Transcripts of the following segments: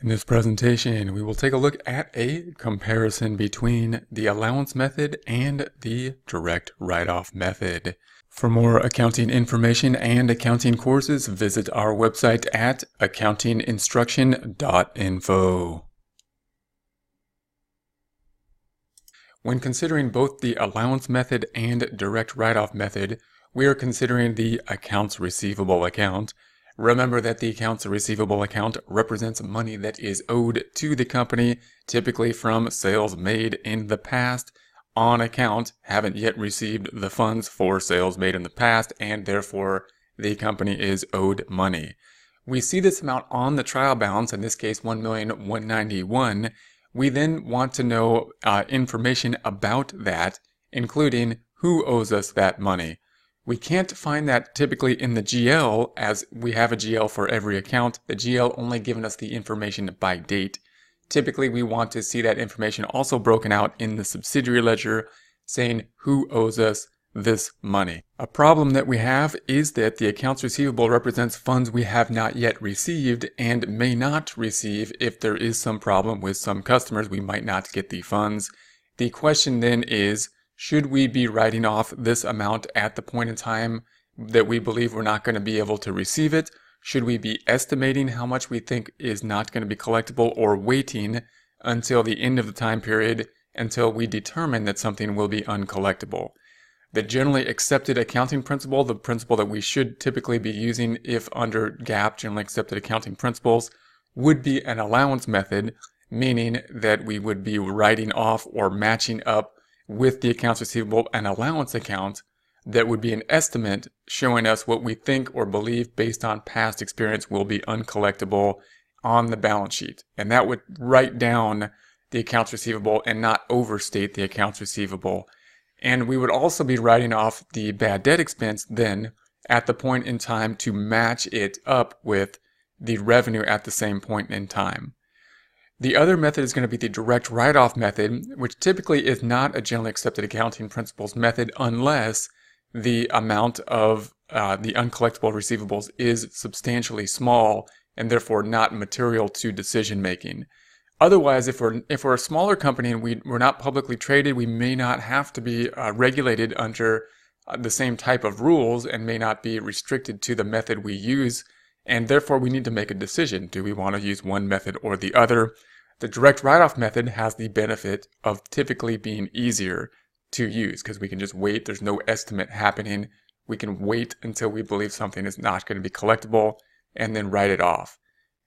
In this presentation, we will take a look at a comparison between the allowance method and the direct write-off method. For more accounting information and accounting courses, visit our website at accountinginstruction.info. When considering both the allowance method and direct write-off method, we are considering the accounts receivable account. Remember that the accounts receivable account represents money that is owed to the company, typically from sales made in the past on account, haven't yet received the funds for sales made in the past, and therefore the company is owed money. We see this amount on the trial balance, in this case $1,191,000. We then want to know information about that, including who owes us that money. We can't find that typically in the GL, as we have a GL for every account. The GL only giving us the information by date. Typically, we want to see that information also broken out in the subsidiary ledger, saying who owes us this money. A problem that we have is that the accounts receivable represents funds we have not yet received and may not receive. If there is some problem with some customers, we might not get the funds. The question then is, should we be writing off this amount at the point in time that we believe we're not going to be able to receive it? Should we be estimating how much we think is not going to be collectible, or waiting until the end of the time period until we determine that something will be uncollectible? The generally accepted accounting principle, the principle that we should typically be using if under GAAP, generally accepted accounting principles, would be an allowance method, meaning that we would be writing off or matching up with the accounts receivable an allowance account that would be an estimate showing us what we think or believe based on past experience will be uncollectible on the balance sheet. And that would write down the accounts receivable and not overstate the accounts receivable. And we would also be writing off the bad debt expense then at the point in time to match it up with the revenue at the same point in time. The other method is going to be the direct write-off method, which typically is not a generally accepted accounting principles method unless the amount of the uncollectible receivables is substantially small and therefore not material to decision making. Otherwise, if we're a smaller company and we're not publicly traded, we may not have to be regulated under the same type of rules and may not be restricted to the method we use. And therefore, we need to make a decision. Do we want to use one method or the other? The direct write-off method has the benefit of typically being easier to use because we can just wait. There's no estimate happening. We can wait until we believe something is not going to be collectible and then write it off.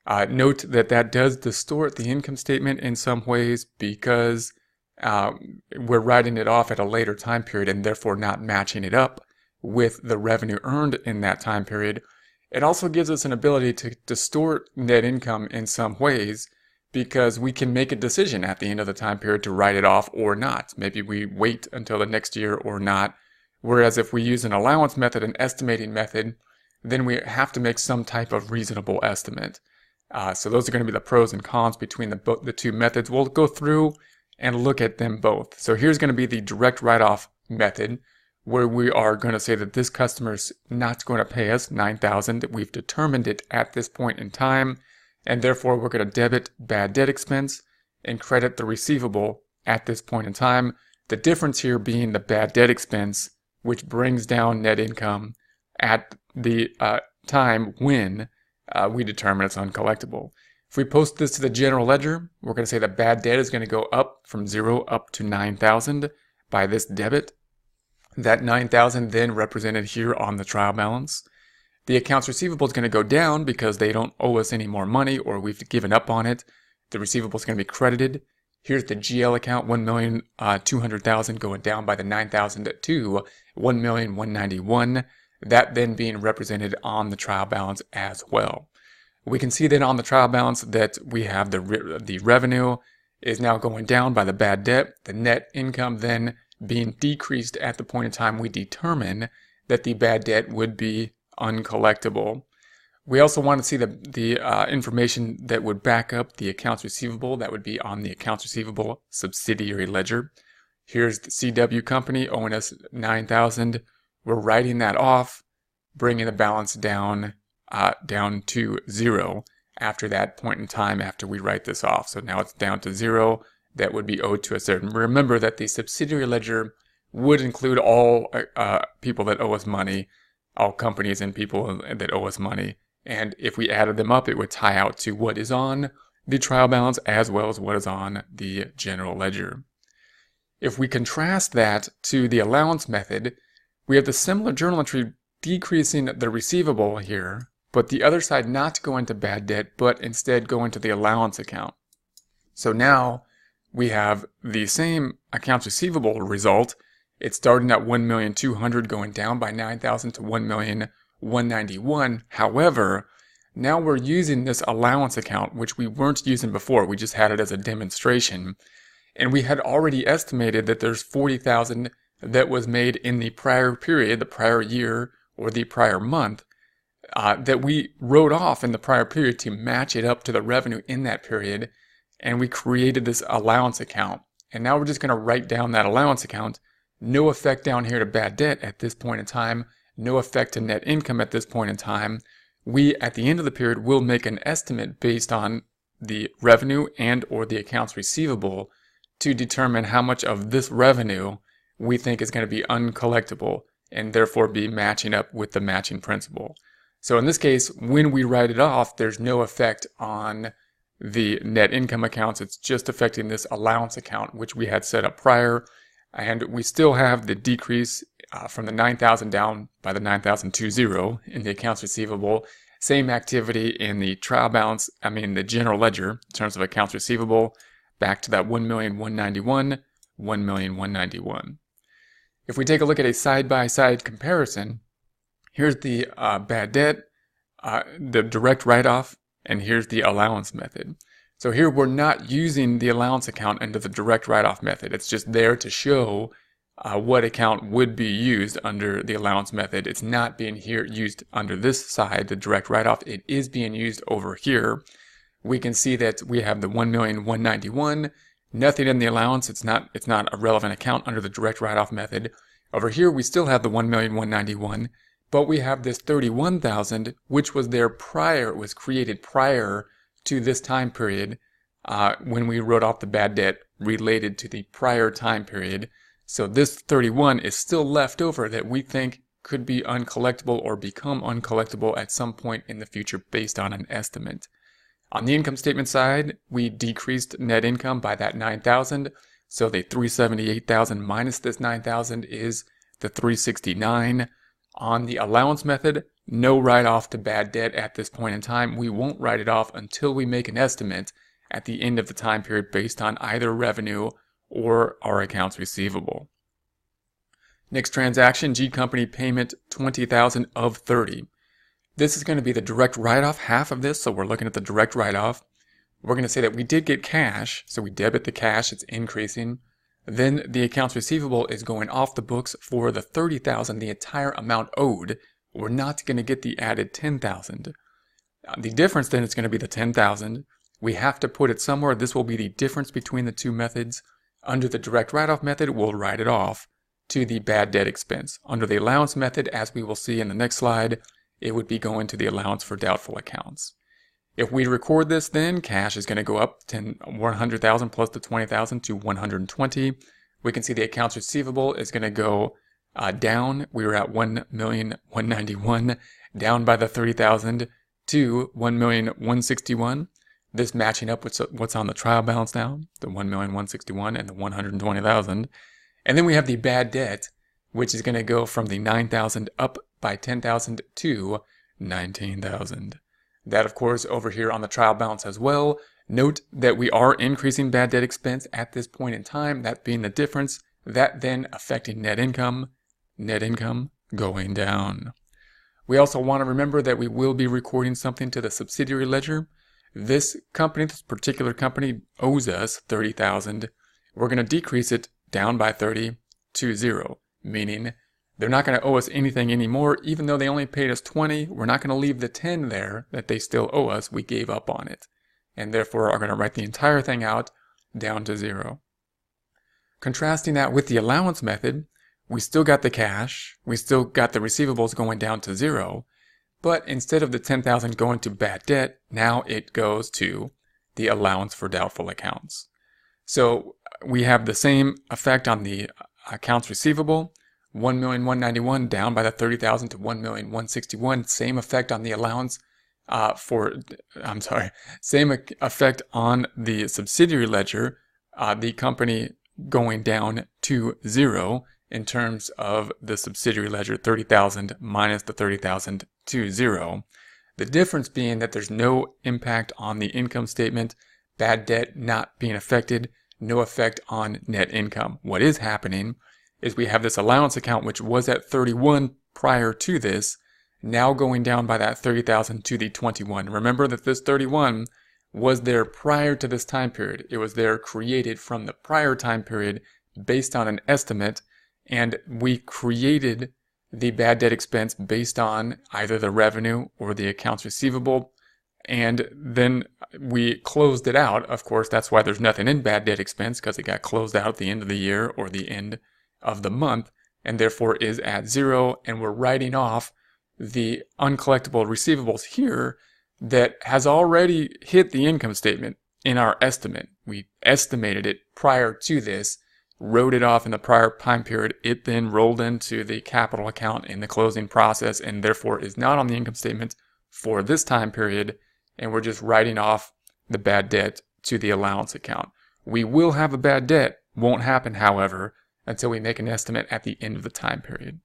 Note that that does distort the income statement in some ways because we're writing it off at a later time period and therefore not matching it up with the revenue earned in that time period. It also gives us an ability to distort net income in some ways because we can make a decision at the end of the time period to write it off or not. Maybe we wait until the next year or not. Whereas if we use an allowance method, an estimating method, then we have to make some type of reasonable estimate. So those are going to be the pros and cons between the two methods. We'll go through and look at them both. So here's going to be the direct write-off method, where we are going to say that this customer's not going to pay us $9,000, that we've determined it at this point in time, and therefore we're going to debit bad debt expense and credit the receivable at this point in time. The difference here being the bad debt expense, which brings down net income at the time when we determine it's uncollectible. If we post this to the general ledger, we're going to say that bad debt is going to go up from 0 up to 9,000 by this debit. That 9,000 then represented here on the trial balance. The accounts receivable is going to go down because they don't owe us any more money or we've given up on it. The receivable is going to be credited. Here's the GL account, $1,200,000 going down by the 9,000 to $1,191,000. That then being represented on the trial balance as well. We can see then on the trial balance that we have the revenue is now going down by the bad debt. The net income then being decreased at the point in time we determine that the bad debt would be uncollectible. We also want to see the information that would back up the accounts receivable. That would be on the accounts receivable subsidiary ledger. Here's the CW company owing us $9,000. We're writing that off, bringing the balance down to 0 after that point in time after we write this off. So now it's down to 0. That would be owed to us there. Remember that the subsidiary ledger would include all people that owe us money, all companies and people that owe us money. And if we added them up, it would tie out to what is on the trial balance as well as what is on the general ledger. If we contrast that to the allowance method, we have the similar journal entry decreasing the receivable here, but the other side not going to bad debt, but instead going to the allowance account. So now we have the same accounts receivable result. It's starting at $1,200,000 going down by $9,000 to $1,191,000. However, now we're using this allowance account, which we weren't using before. We just had it as a demonstration. And we had already estimated that there's $40,000 that was made in the prior period, the prior year, or the prior month, that we wrote off in the prior period to match it up to the revenue in that period. And we created this allowance account. And now we're just going to write down that allowance account. No effect down here to bad debt at this point in time. No effect to net income at this point in time. We, at the end of the period, will make an estimate based on the revenue and or the accounts receivable to determine how much of this revenue we think is going to be uncollectible and therefore be matching up with the matching principal. So in this case, when we write it off, there's no effect on the net income accounts. It's just affecting this allowance account, which we had set up prior. And we still have the decrease from the 9,000 down by the 9,020 in the accounts receivable. Same activity in the trial balance, the general ledger in terms of accounts receivable, back to that 1,191,000, 1,191,000. If we take a look at a side-by-side comparison, here's the bad debt, the direct write-off, and here's the allowance method. So here we're not using the allowance account under the direct write-off method. It's just there to show what account would be used under the allowance method. It's not being used under this side, the direct write-off. It is being used over here. We can see that we have the 1,191,000, nothing in the allowance. It's not a relevant account under the direct write-off method. Over here we still have the 1,191,000, but we have this 31,000, which was there prior, was created prior to this time period when we wrote off the bad debt related to the prior time period. So this 31 is still left over that we think could be uncollectible or become uncollectible at some point in the future based on an estimate. On the income statement side, we decreased net income by that 9,000. So the 378,000 minus this 9,000 is the 369. On the allowance method, no write-off to bad debt at this point in time. We won't write it off until we make an estimate at the end of the time period based on either revenue or our accounts receivable. Next transaction, G Company payment 20,000 of 30. This is going to be the direct write-off, half of this, so we're looking at the direct write-off. We're going to say that we did get cash, so we debit the cash, it's increasing. Then the accounts receivable is going off the books for the 30,000, the entire amount owed. We're not going to get the added 10,000. The difference then is going to be the 10,000. We have to put it somewhere. This will be the difference between the two methods. Under the direct write-off method, we'll write it off to the bad debt expense. Under the allowance method, as we will see in the next slide, it would be going to the allowance for doubtful accounts. If we record this, then cash is going to go up 100,000 plus the 20,000 to 120. We can see the accounts receivable is going to go down. We were at 1,191,000, down by the 30,000 to 1,161,000. This matching up with what's on the trial balance now, the 1,161,000 and the 120,000. And then we have the bad debt, which is going to go from the 9,000 up by 10,000 to 19,000. That, of course, over here on the trial balance as well. Note that we are increasing bad debt expense at this point in time, that being the difference, that then affecting net income going down. We also want to remember that we will be recording something to the subsidiary ledger. This company, this particular company, owes us 30,000. We're going to decrease it down by 30 to 0, meaning they're not going to owe us anything anymore. Even though they only paid us 20, we're not going to leave the 10 there that they still owe us. We gave up on it, and therefore are going to write the entire thing out down to 0. Contrasting that with the allowance method, we still got the cash, we still got the receivables going down to 0, But instead of the $10,000 going to bad debt, now it goes to the allowance for doubtful accounts. So we have the same effect on the accounts receivable, 1,191,000 down by the 30,000 to 1,161,000. Same effect on the allowance same effect on the subsidiary ledger, the company going down to 0 in terms of the subsidiary ledger, 30,000 minus the 30,000 to 0. The difference being that there's no impact on the income statement, bad debt not being affected, no effect on net income. What is happening is we have this allowance account, which was at 31 prior to this, now going down by that 30,000 to the 21. Remember that this 31 was there prior to this time period. It was there created from the prior time period based on an estimate, and we created the bad debt expense based on either the revenue or the accounts receivable, and then we closed it out. Of course, that's why there's nothing in bad debt expense, because it got closed out at the end of the year or the end of the month, and therefore is at 0, and we're writing off the uncollectible receivables here that has already hit the income statement in our estimate. We estimated it prior to this, wrote it off in the prior time period. It then rolled into the capital account in the closing process, and therefore is not on the income statement for this time period, and we're just writing off the bad debt to the allowance account. We will have a bad debt, won't happen, however, until we make an estimate at the end of the time period.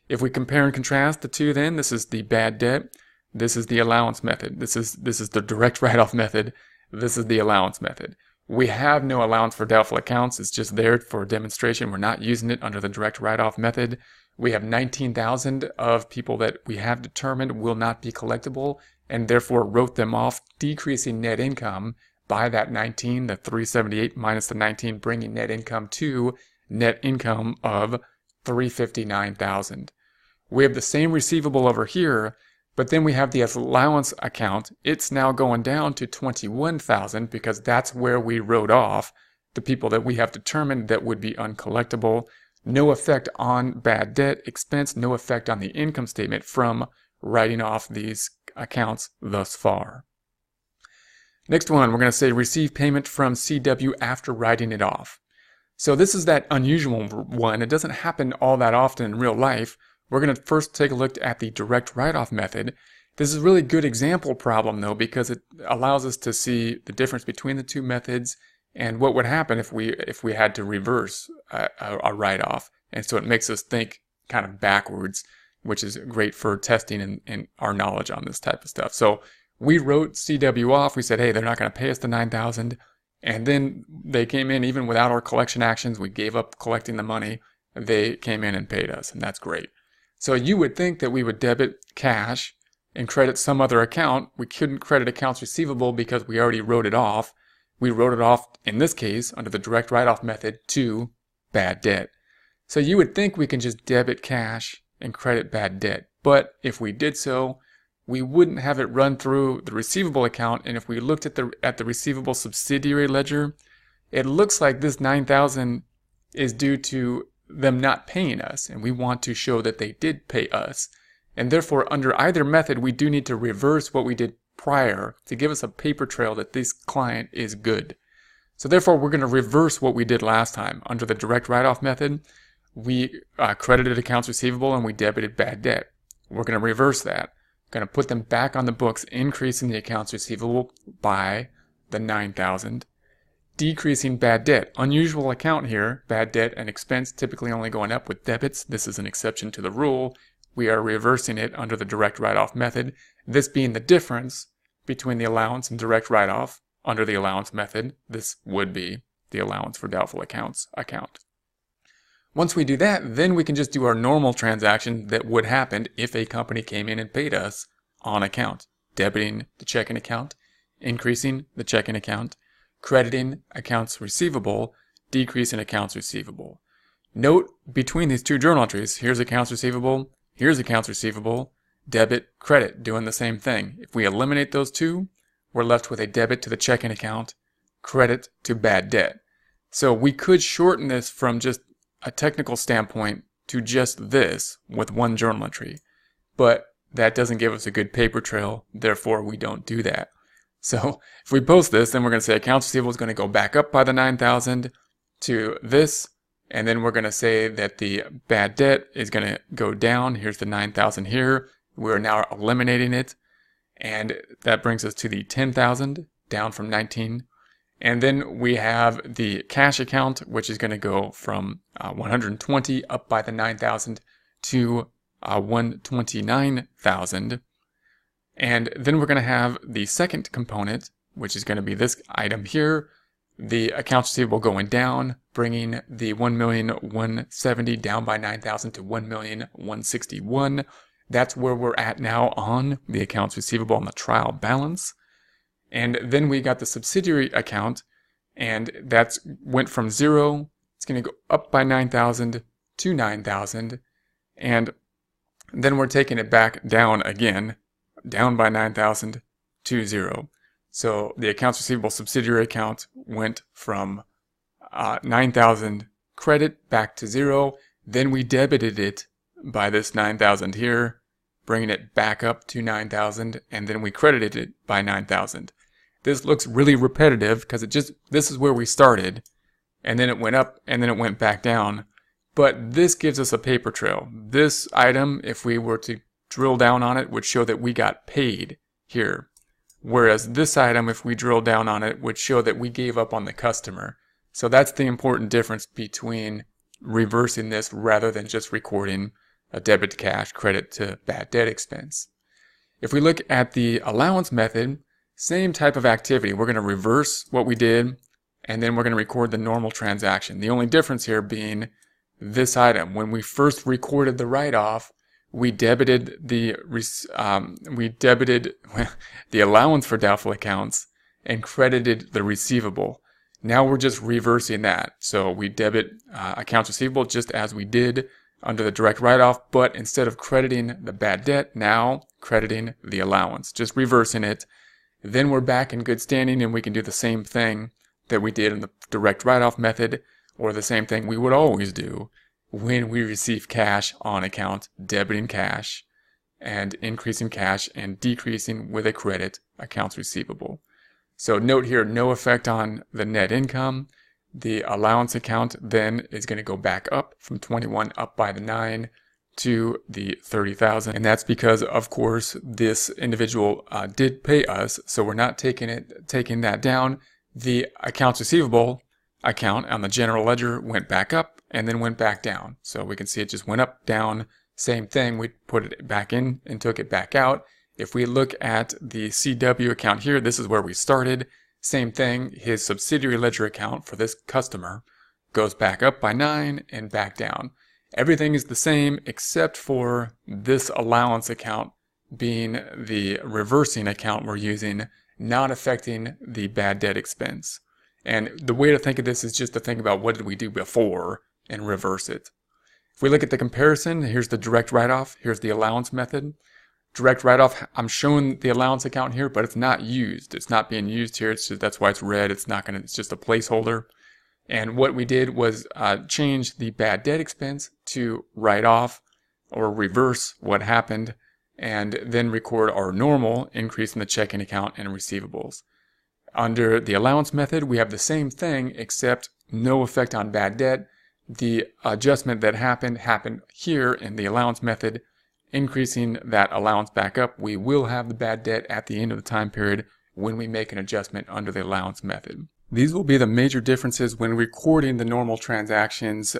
If we compare and contrast the two, then this is the bad debt, this is the allowance method, this is the direct write-off method, this is the allowance method. We have no allowance for doubtful accounts. It's just there for demonstration. We're not using it under the direct write-off method. We have 19,000 of people that we have determined will not be collectible, and therefore wrote them off, decreasing net income by that 19, the 378 minus the 19, bringing net income to net income of 359,000. We have the same receivable over here, but then we have the allowance account. It's now going down to 21,000 because that's where we wrote off the people that we have determined that would be uncollectible. No effect on bad debt expense, no effect on the income statement from writing off these accounts thus far. Next one, we're going to say receive payment from CW after writing it off. So this is that unusual one. It doesn't happen all that often in real life. We're going to first take a look at the direct write-off method. This is a really good example problem though, because it allows us to see the difference between the two methods and what would happen if we had to reverse a write-off. And so it makes us think kind of backwards, which is great for testing and our knowledge on this type of stuff. So we wrote CW off. We said, hey, they're not going to pay us the $9,000. And then they came in even without our collection actions. We gave up collecting the money. They came in and paid us, and that's great. So you would think that we would debit cash and credit some other account. We couldn't credit accounts receivable because we already wrote it off. We wrote it off, in this case, under the direct write-off method to bad debt. So you would think we can just debit cash and credit bad debt. But if we did so, we wouldn't have it run through the receivable account. And if we looked at the receivable subsidiary ledger, it looks like this $9,000 is due to them not paying us, and we want to show that they did pay us. And therefore, under either method, we do need to reverse what we did prior to give us a paper trail that this client is good. So therefore, we're going to reverse what we did last time. Under the direct write-off method, we credited accounts receivable and we debited bad debt. We're going to reverse that. Going to put them back on the books, increasing the accounts receivable by the $9,000. Decreasing bad debt. Unusual account here. Bad debt and expense typically only going up with debits. This is an exception to the rule. We are reversing it under the direct write-off method. This being the difference between the allowance and direct write-off. Under the allowance method, this would be the allowance for doubtful accounts account. Once we do that, then we can just do our normal transaction that would happen if a company came in and paid us on account. Debiting the checking account, increasing the checking account, crediting accounts receivable, decreasing accounts receivable. Note between these two journal entries, here's accounts receivable, debit, credit, doing the same thing. If we eliminate those two, we're left with a debit to the checking account, credit to bad debt. So we could shorten this from just a technical standpoint to just this with one journal entry. But that doesn't give us a good paper trail, therefore we don't do that. So if we post this, then we're going to say accounts receivable is going to go back up by the 9,000 to this, and then we're going to say that the bad debt is going to go down. Here's the 9,000 here. We're now eliminating it, and that brings us to the 10,000 down from 19. And then we have the cash account, which is going to go from 120 up by the 9,000 to 129,000. And then we're going to have the second component, which is going to be this item here, the accounts receivable going down, bringing the 1,170,000 down by 9,000 to 1,161,000. That's where we're at now on the accounts receivable on the trial balance. And then we got the subsidiary account, and that's went from 0. It's going to go up by 9,000 to 9,000, and then we're taking it back down again, down by 9,000 to 0. So the accounts receivable subsidiary account went from 9,000 credit back to 0. Then we debited it by this 9,000 here, bringing it back up to 9,000, and then we credited it by 9,000. This looks really repetitive because this is where we started, and then it went up, and then it went back down. But this gives us a paper trail. This item, if we were to drill down on it, would show that we got paid here. Whereas this item, if we drill down on it, would show that we gave up on the customer. So that's the important difference between reversing this rather than just recording a debit to cash, credit to bad debt expense. If we look at the allowance method, same type of activity. We're going to reverse what we did, and then we're going to record the normal transaction. The only difference here being this item. When we first recorded the write-off, we debited the allowance for doubtful accounts and credited the receivable. Now we're just reversing that. So we debit accounts receivable just as we did under the direct write-off, but instead of crediting the bad debt, now crediting the allowance, just reversing it. Then we're back in good standing, and we can do the same thing that we did in the direct write-off method, or the same thing we would always do when we receive cash on account, debiting cash and increasing cash and decreasing with a credit accounts receivable. So note here, no effect on the net income. The allowance account then is going to go back up from 21 up by the 9 to the 30,000, and that's because, of course, this individual did pay us, so we're not taking that down. The accounts receivable account on the general ledger went back up and then went back down, so we can see it just went up, down. Same thing, we put it back in and took it back out. If we look at the CW account here, this is where we started. Same thing, his subsidiary ledger account for this customer goes back up by 9 and back down. Everything is the same except for this allowance account being the reversing account we're using, not affecting the bad debt expense. And the way to think of this is just to think about what did we do before and reverse it. If we look at the comparison, here's the direct write-off, here's the allowance method. Direct write-off, I'm showing the allowance account here, but it's not used. It's not being used here. It's just, that's why it's red. It's just a placeholder. And what we did was change the bad debt expense to write off or reverse what happened, and then record our normal increase in the checking account and receivables. Under the allowance method, we have the same thing except no effect on bad debt. The adjustment that happened here in the allowance method, increasing that allowance back up. We will have the bad debt at the end of the time period when we make an adjustment under the allowance method. These will be the major differences when recording the normal transactions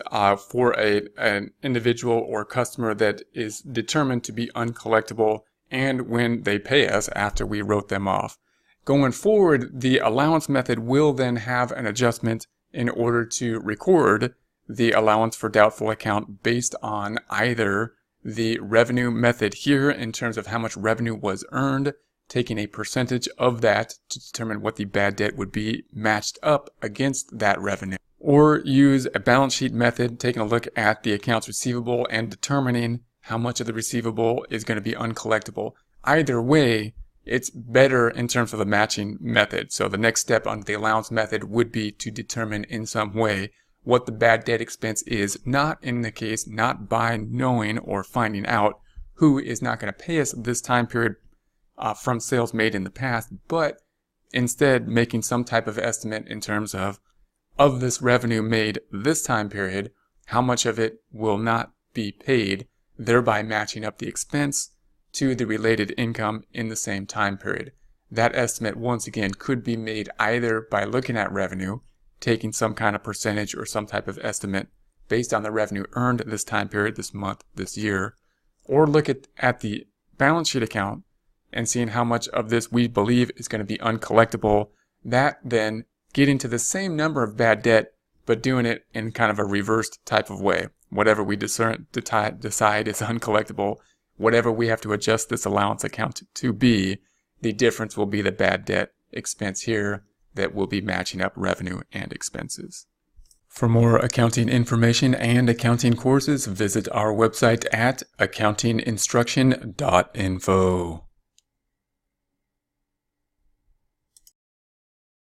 for an individual or customer that is determined to be uncollectible, and when they pay us after we wrote them off. Going forward, the allowance method will then have an adjustment in order to record the allowance for doubtful account based on either the revenue method here in terms of how much revenue was earned, taking a percentage of that to determine what the bad debt would be matched up against that revenue, or use a balance sheet method, taking a look at the accounts receivable and determining how much of the receivable is going to be uncollectible. Either way, it's better in terms of the matching method. So the next step on the allowance method would be to determine in some way what the bad debt expense is, not by knowing or finding out who is not going to pay us this time period from sales made in the past, but instead making some type of estimate in terms of this revenue made this time period, how much of it will not be paid, thereby matching up the expense to the related income in the same time period. That estimate, once again, could be made either by looking at revenue, taking some kind of percentage or some type of estimate based on the revenue earned this time period, this month, this year, or look at the balance sheet account and seeing how much of this we believe is going to be uncollectible. That then getting to the same number of bad debt, but doing it in kind of a reversed type of way. Whatever we decide is uncollectible, whatever we have to adjust this allowance account to be, the difference will be the bad debt expense here that will be matching up revenue and expenses. For more accounting information and accounting courses, visit our website at accountinginstruction.info.